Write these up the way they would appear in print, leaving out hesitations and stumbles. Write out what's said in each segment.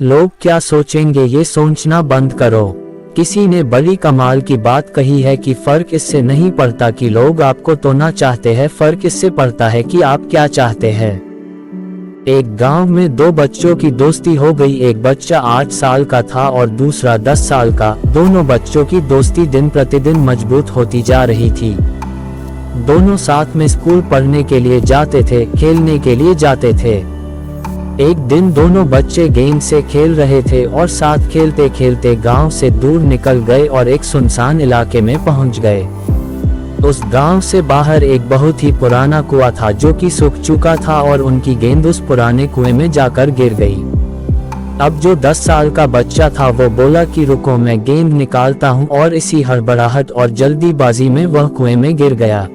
लोग क्या सोचेंगे ये सोचना बंद करो। किसी ने बड़ी कमाल की बात कही है कि फर्क इससे नहीं पड़ता कि लोग आपको तोड़ना चाहते हैं, फर्क इससे पड़ता है कि आप क्या चाहते हैं। एक गांव में दो बच्चों की दोस्ती हो गई। एक बच्चा 8 साल का था और दूसरा 10 साल का। दोनों बच्चों की दोस्ती दिन प्रतिदिन मजबूत होती जा रही थी। दोनों साथ में स्कूल पढ़ने के लिए जाते थे, खेलने के लिए जाते थे। एक दिन दोनों बच्चे गेंद से खेल रहे थे और साथ खेलते खेलते गांव से दूर निकल गए और एक सुनसान इलाके में पहुंच गए। उस गांव से बाहर एक बहुत ही पुराना कुआं था जो कि सूख चुका था और उनकी गेंद उस पुराने कुएं में जाकर गिर गई। अब जो 10 साल का बच्चा था वो बोला कि रुको, मैं गेंद निकालता हूं, और इसी हड़बड़ाहट और जल्दीबाजी में वह कुएं में गिर गया।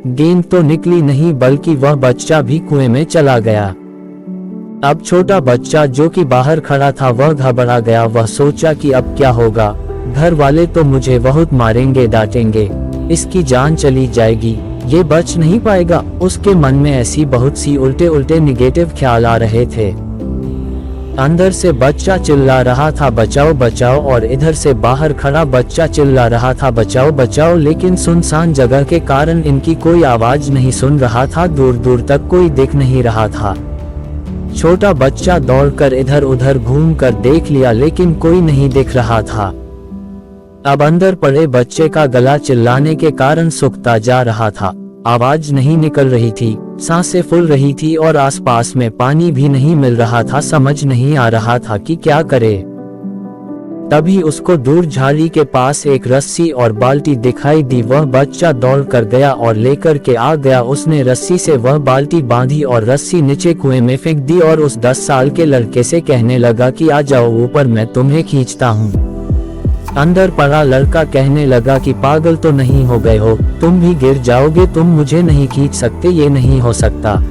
गेंद तो निकली नहीं बल्कि वह बच्चा भी कुएं में चला गया। अब छोटा बच्चा जो कि बाहर खड़ा था वह घबरा गया। वह सोचा कि अब क्या होगा, घर वाले तो मुझे बहुत मारेंगे, डांटेंगे, इसकी जान चली जाएगी, ये बच नहीं पाएगा। उसके मन में ऐसी बहुत सी उल्टे उल्टे निगेटिव ख्याल आ रहे थे। अंदर से बच्चा चिल्ला रहा था बचाओ बचाओ, और इधर से बाहर खड़ा बच्चा चिल्ला रहा था बचाओ बचाओ, लेकिन सुनसान जगह के कारण इनकी कोई आवाज नहीं सुन रहा था। दूर दूर तक कोई दिख नहीं रहा था। छोटा बच्चा दौड़कर इधर उधर घूमकर देख लिया लेकिन कोई नहीं दिख रहा था। अब अंदर पड़े बच्चे का गला चिल्लाने के कारण सूखता जा रहा था। आवाज नहीं निकल रही थी, सांसें फूल रही थी और आसपास में पानी भी नहीं मिल रहा था। समझ नहीं आ रहा था कि क्या करे। तभी उसको दूर झाड़ी के पास एक रस्सी और बाल्टी दिखाई दी। वह बच्चा दौड़ कर गया और लेकर के आ गया। उसने रस्सी से वह बाल्टी बांधी और रस्सी नीचे कुएं में फेंक दी और उस 10 साल के लड़के से कहने लगा कि आ जाओ ऊपर, मैं तुम्हें खींचता हूँ। अंदर पड़ा लड़का कहने लगा कि पागल तो नहीं हो गए हो, तुम भी गिर जाओगे, तुम मुझे नहीं खींच सकते, ये नहीं हो सकता।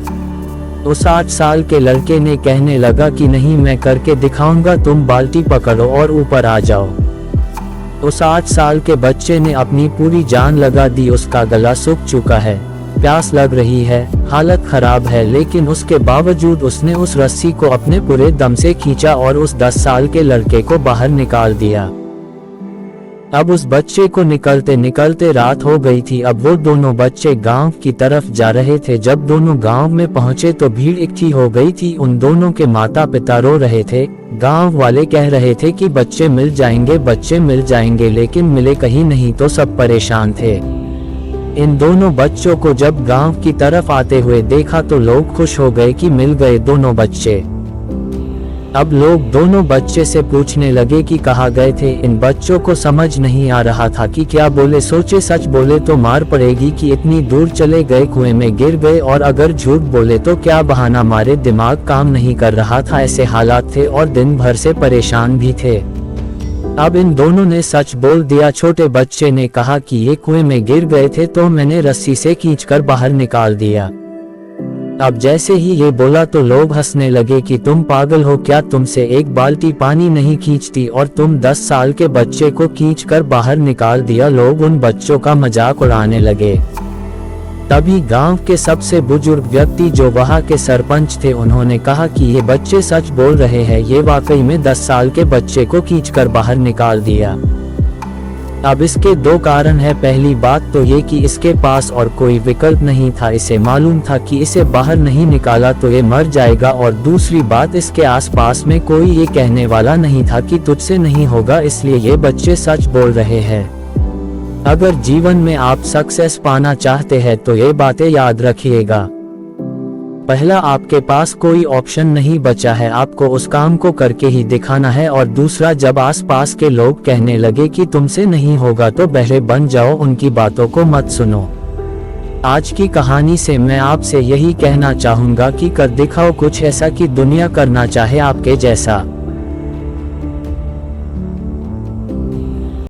उस 8 साल के लड़के ने कहने लगा कि नहीं, मैं करके दिखाऊंगा, तुम बाल्टी पकड़ो और ऊपर आ जाओ। उस 8 साल के बच्चे ने अपनी पूरी जान लगा दी। उसका गला सूख चुका है, प्यास लग रही है, हालत खराब है, लेकिन उसके बावजूद उसने उस रस्सी को अपने पूरे दम से खींचा और उस 10 साल के लड़के को बाहर निकाल दिया। अब उस बच्चे को निकलते निकलते रात हो गई थी। अब वो दोनों बच्चे गांव की तरफ जा रहे थे। जब दोनों गांव में पहुंचे तो भीड़ इकट्ठी हो गई थी। उन दोनों के माता पिता रो रहे थे। गांव वाले कह रहे थे कि बच्चे मिल जाएंगे, बच्चे मिल जाएंगे, लेकिन मिले कहीं नहीं। तो सब परेशान थे। इन दोनों बच्चों को जब गांव की तरफ आते हुए देखा तो लोग खुश हो गए कि मिल गए दोनों बच्चे। अब लोग दोनों बच्चे से पूछने लगे कि कहाँ गए थे। इन बच्चों को समझ नहीं आ रहा था कि क्या बोले। सोचे सच बोले तो मार पड़ेगी कि इतनी दूर चले गए, कुएं में गिर गए, और अगर झूठ बोले तो क्या बहाना मारे। दिमाग काम नहीं कर रहा था, ऐसे हालात थे और दिन भर से परेशान भी थे। अब इन दोनों ने सच बोल दिया। छोटे बच्चे ने कहा कि ये कुएं में गिर गए थे तो मैंने रस्सी से खींचकर बाहर निकाल दिया। अब जैसे ही ये बोला तो लोग हंसने लगे कि तुम पागल हो क्या, तुमसे एक बाल्टी पानी नहीं खींचती और तुम 10 साल के बच्चे को खींचकर बाहर निकाल दिया। लोग उन बच्चों का मजाक उड़ाने लगे। तभी गांव के सबसे बुजुर्ग व्यक्ति जो वहां के सरपंच थे, उन्होंने कहा कि ये बच्चे सच बोल रहे हैं, ये वाकई में 10 साल के बच्चे को खींचकर बाहर निकाल दिया। अब इसके 2 कारण है। पहली बात तो ये कि इसके पास और कोई विकल्प नहीं था। इसे मालूम था कि इसे बाहर नहीं निकाला तो ये मर जाएगा, और दूसरी बात इसके आसपास में कोई ये कहने वाला नहीं था कि तुझसे नहीं होगा, इसलिए ये बच्चे सच बोल रहे हैं। अगर जीवन में आप सक्सेस पाना चाहते हैं तो ये बातें याद रखिएगा। पहला, आपके पास कोई ऑप्शन नहीं बचा है, आपको उस काम को करके ही दिखाना है। और दूसरा, जब आसपास के लोग कहने लगे कि तुमसे नहीं होगा तो बहरे बन जाओ, उनकी बातों को मत सुनो। आज की कहानी से मैं आपसे यही कहना चाहूंगा कि कर दिखाओ कुछ ऐसा कि दुनिया करना चाहे आपके जैसा।